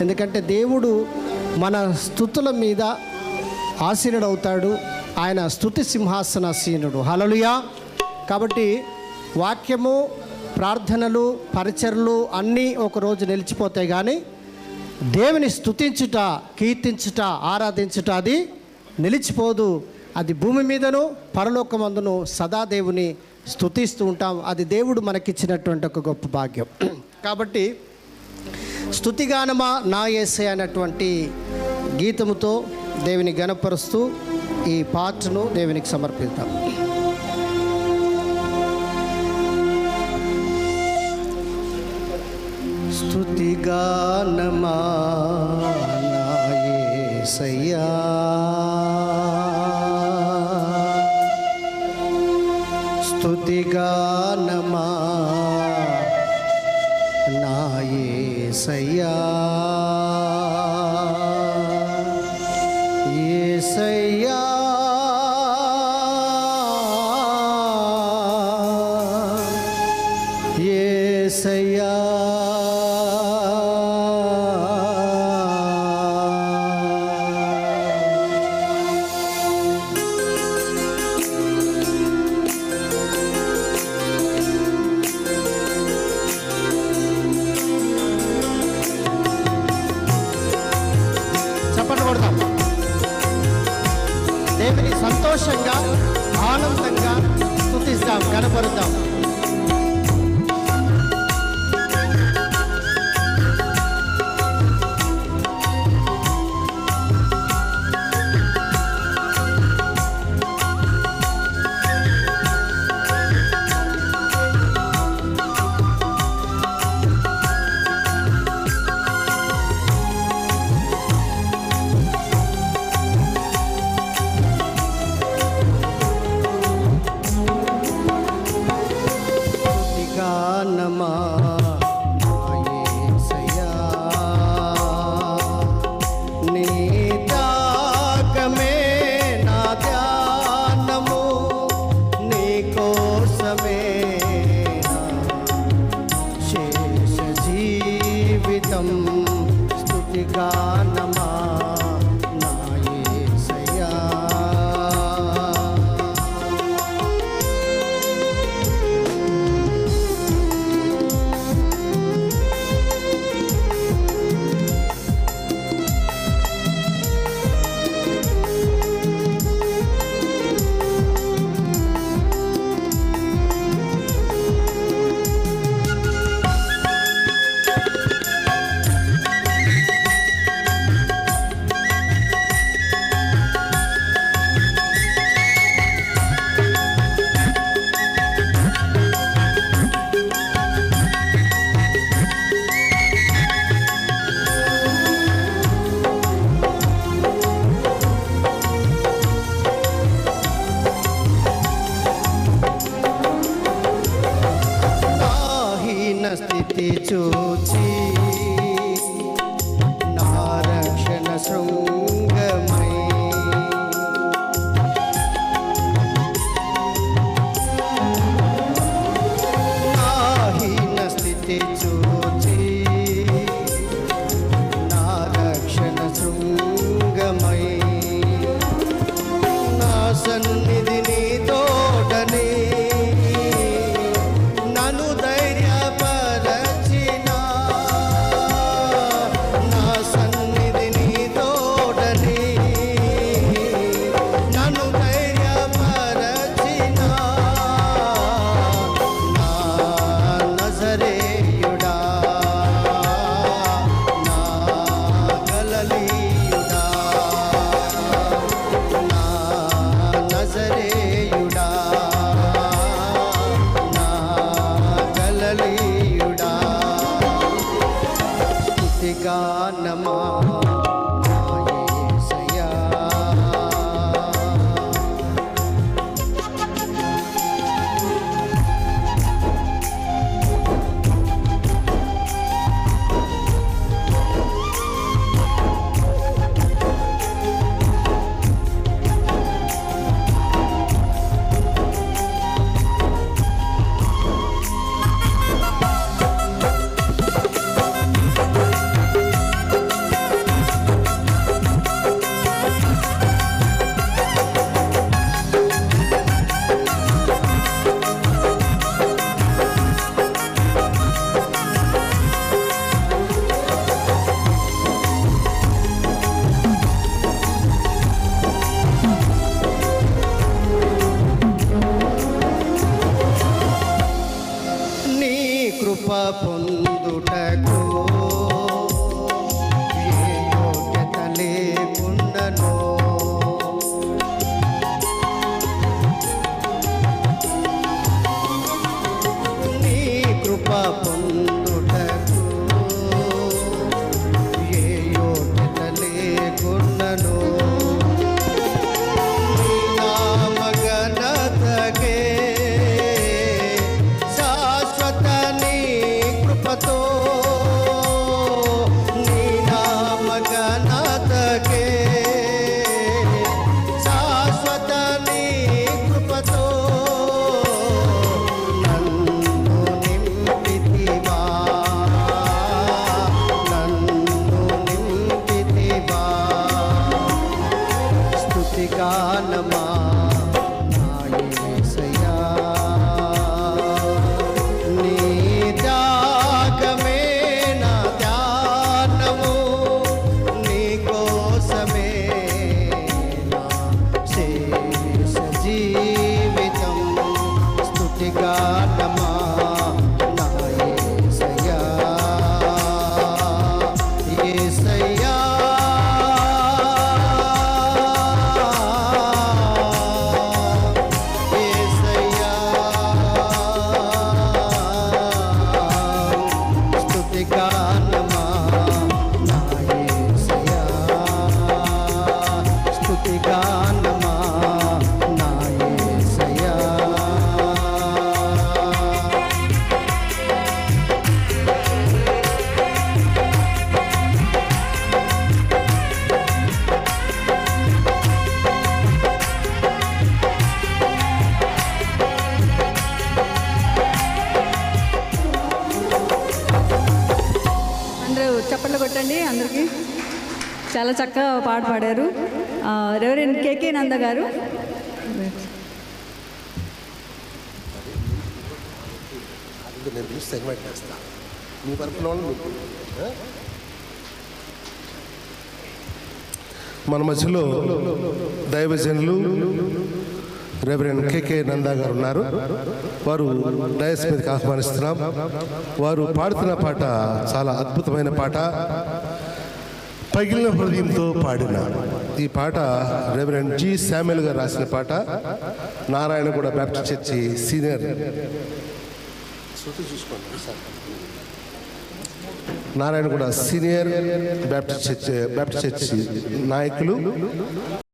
ఎందుకంటే దేవుడు మన స్తుతుల మీద ఆసీనుడవుతాడు. ఆయన స్తుతి సింహాసనాసీనుడు. హల్లెలూయా. కాబట్టి వాక్యము, ప్రార్థనలు, పరిచర్లు అన్నీ ఒకరోజు నిలిచిపోతాయి, కానీ దేవుని స్తుతించుట, కీర్తించుట, ఆరాధించుట అది నిలిచిపోదు. అది భూమి మీదను పరలోకమందును సదా దేవుని స్తుతిస్తూ ఉంటాం. అది దేవుడు మనకిచ్చినటువంటి ఒక గొప్ప భాగ్యం. కాబట్టి స్తుతిగానమా నా యేసయ్య అన్నటువంటి గీతముతో దేవుని గణపరుస్తూ ఈ పాటను దేవునికి సమర్పిద్దాం. స్తుతిగానమా నా యేసయ్యా, స్తుతిగానమా నా యేసయ్యా, యేసయ్యా, యేసయ్యా. దేవుని సంతోషంగా, ఆనందంగా స్తుతిస్తాం, కనపరుద్దాం. స్తుతిగానమా నా యేసయ్యా, స్థితి చూచి నా రక్షణ శృంగమై, నా హీన స్థితి చూచి నా రక్షణ శృంగమై, నా సన్నిధిని తోడనే స్తుతిగానమా నా యేసయ్యా, కొట్టండి అందరికీ. చాలా చక్కగా పాట పాడారు. రెవరెండ్ కేకే నంద గారు. మన మధ్యలో దైవజనులు రెవరెండ్ కేకే నందా గారు ఉన్నారు. వారు డయస్ మీదకి ఆహ్వానిస్తున్నాం. వారు పాడుతున్న పాట చాలా అద్భుతమైన పాట. పగిలిన హృదయంతో పాడిన ఈ పాట రెవరెండ్ జి శామ్యుల్ గారు రాసిన పాట. Narayanguda Baptist church senior Narayanguda senior Baptist church నాయకులు